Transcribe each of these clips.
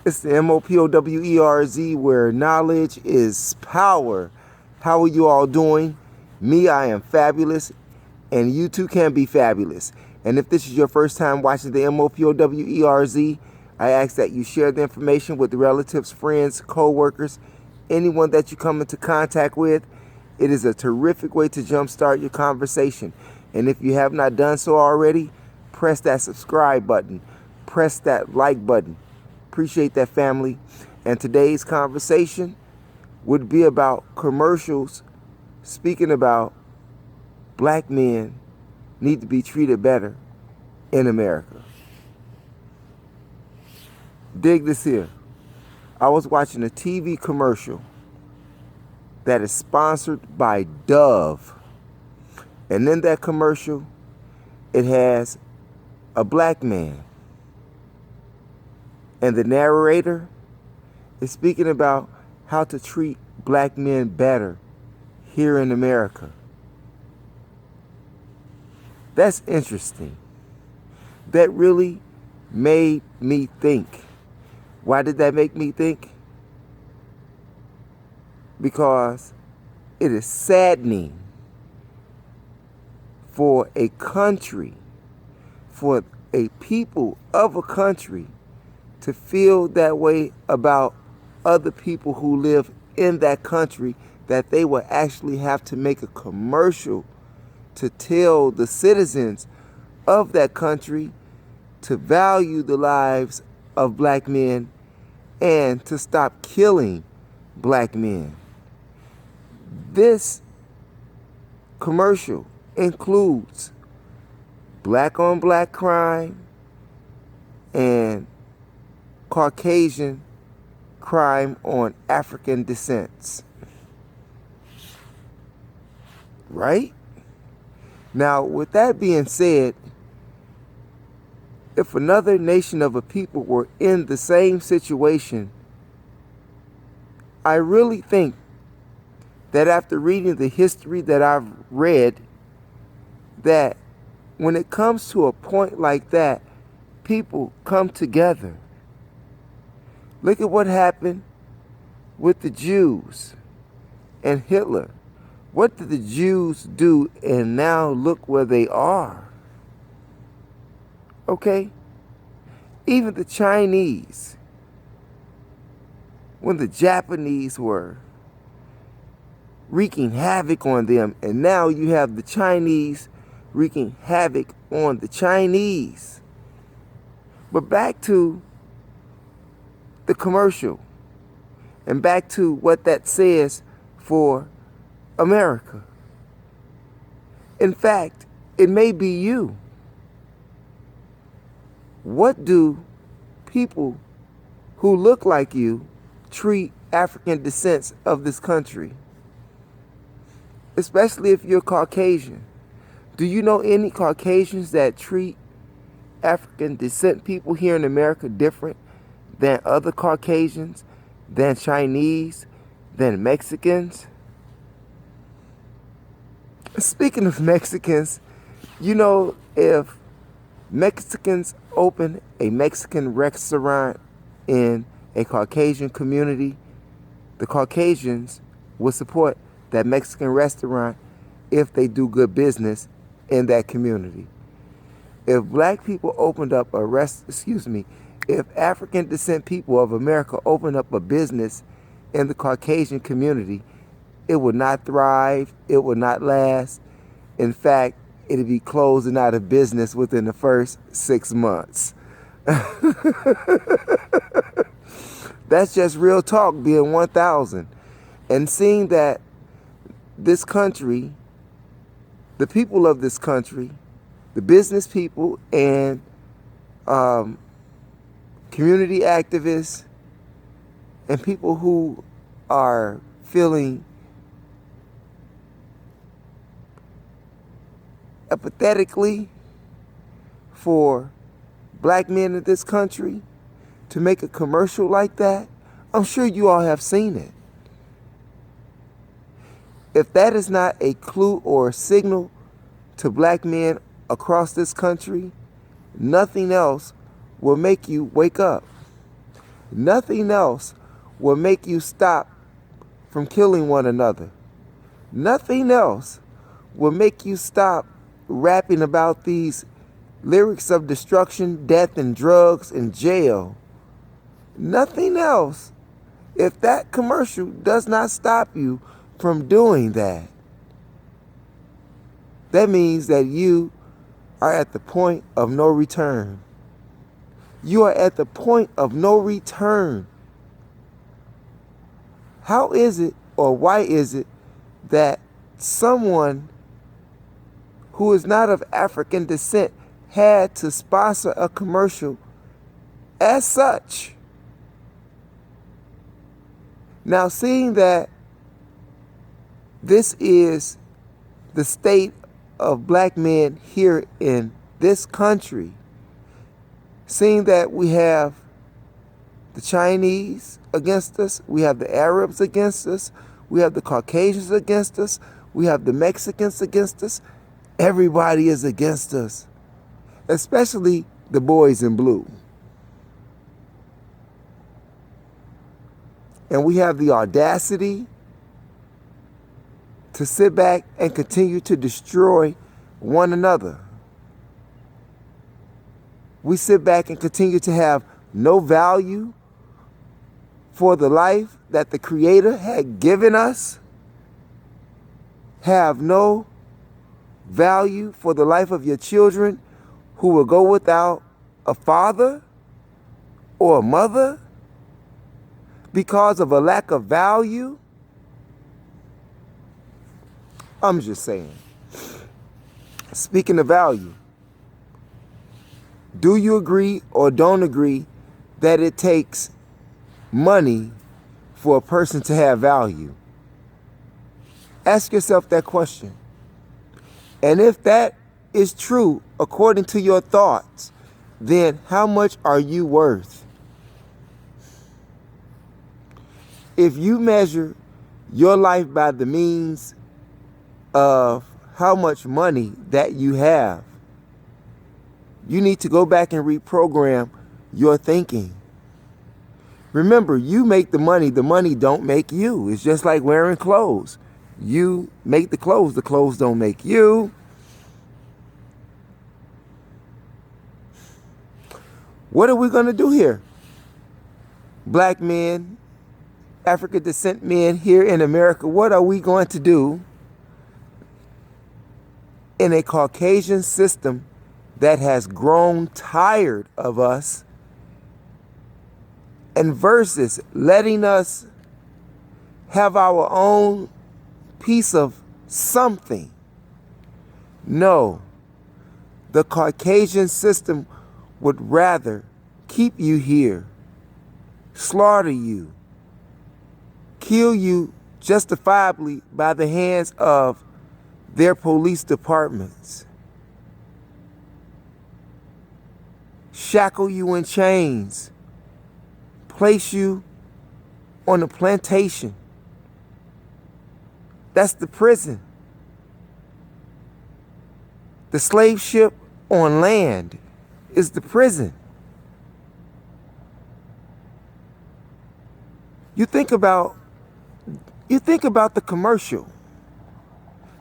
It's the MOPOWERZ, where knowledge is power. How are you all doing? Me, I am fabulous, and you too can be fabulous. And if this is your first time watching the MOPOWERZ, I ask that you share the information with relatives, friends, co-workers, anyone that you come into contact with. It is a terrific way to jumpstart your conversation. And if you have not done so already, press that subscribe button. Press that like button. Appreciate that, family. And today's conversation would be about commercials speaking about black men need to be treated better in America. Dig this here. I was watching a TV commercial that is sponsored by Dove. And in that commercial, it has a black man. And the narrator is speaking about how to treat black men better here in America. That's interesting. That really made me think. Why did that make me think? Because it is saddening for a country, for a people of a country to feel that way about other people who live in that country, that they will actually have to make a commercial to tell the citizens of that country to value the lives of black men and to stop killing black men. This commercial includes black on black crime and Caucasian crime on African descents. Right? Now, with that being said, if another nation of a people were in the same situation, I really think that after reading the history that I've read, that when it comes to a point like that, people come together. Look at what happened with the Jews and Hitler. What did the Jews do? And now look where they are. Okay? Even the Chinese, when the Japanese were wreaking havoc on them, and now you have the Chinese wreaking havoc on the Chinese. But back to the commercial, and back to what that says for America. In fact, it may be you. What do people who look like you treat African descents of this country? Especially if you're Caucasian. Do you know any Caucasians that treat African descent people here in America different than other Caucasians, than Chinese, than Mexicans? Speaking of Mexicans, you know, if Mexicans open a Mexican restaurant in a Caucasian community, the Caucasians will support that Mexican restaurant if they do good business in that community. If black people opened up if African descent people of America opened up a business in the Caucasian community, it would not thrive, it would not last. In fact, it'd be closing out of business within the first 6 months. That's just real talk, being 1,000. And seeing that this country, the people of this country, the business people and community activists and people who are feeling apathetically for black men in this country to make a commercial like that, I'm sure you all have seen it. If that is not a clue or a signal to black men across this country, nothing else will make you wake up. Nothing else will make you stop from killing one another. Nothing else will make you stop rapping about these lyrics of destruction, death, and drugs and jail. Nothing else. If that commercial does not stop you from doing that, that means that you are at the point of no return. You are at the point of no return. How is it, or why is it, that someone who is not of African descent had to sponsor a commercial as such? Now, seeing that this is the state of black men here in this country, seeing that we have the Chinese against us, we have the Arabs against us, we have the Caucasians against us, we have the Mexicans against us, everybody is against us, especially the boys in blue. And we have the audacity to sit back and continue to destroy one another. We sit back and continue to have no value for the life that the Creator had given us, have no value for the life of your children who will go without a father or a mother because of a lack of value. I'm just saying. Speaking of value, do you agree or don't agree that it takes money for a person to have value? Ask yourself that question. And if that is true, according to your thoughts, then how much are you worth? If you measure your life by the means of how much money that you have, you need to go back and reprogram your thinking. Remember, you make the money don't make you. It's just like wearing clothes. You make the clothes don't make you. What are we going to do here? Black men, African descent men here in America, what are we going to do in a Caucasian system that has grown tired of us, and versus letting us have our own piece of something? No, the Caucasian system would rather keep you here, slaughter you, kill you justifiably by the hands of their police departments, shackle you in chains, place you on a plantation. That's the prison. The slave ship on land is the prison. You think about the commercial.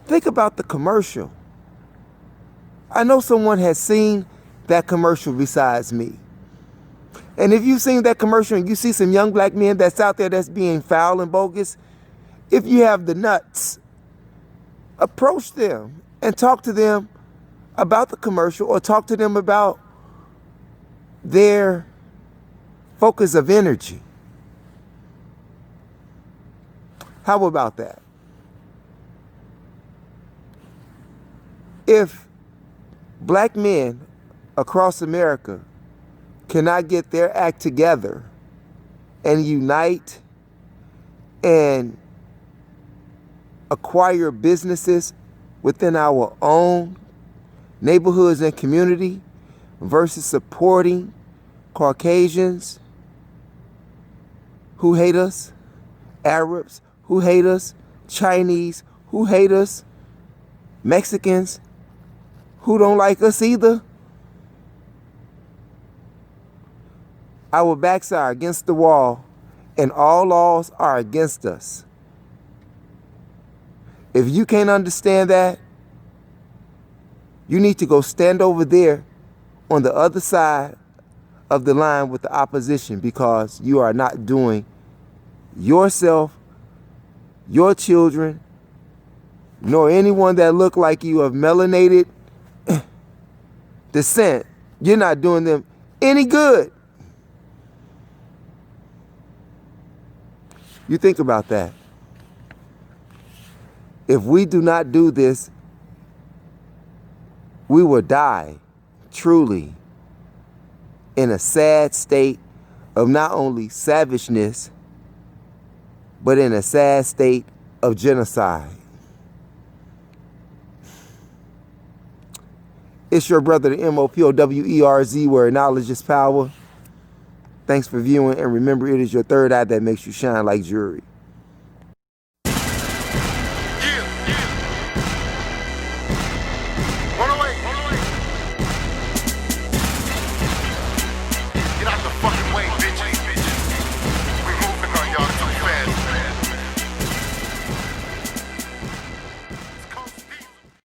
Think about the commercial. I know someone has seen that commercial besides me. And if you've seen that commercial and you see some young black men that's out there that's being foul and bogus, if you have the nuts, approach them and talk to them about the commercial, or talk to them about their focus of energy. How about that? If black men across America cannot get their act together and unite and acquire businesses within our own neighborhoods and community versus supporting Caucasians who hate us, Arabs who hate us, Chinese who hate us, Mexicans who don't like us either, Our backs are against the wall, and all laws are against us. If you can't understand that, you need to go stand over there on the other side of the line with the opposition, because you are not doing yourself, your children, nor anyone that look like you of melanated descent. You're not doing them any good. You think about that. If we do not do this, we will die truly in a sad state of not only savageness, but in a sad state of genocide. It's your brother, the MOPOWERZ, where knowledge is power. Thanks for viewing, and remember, it is your third eye that makes you shine like jewelry.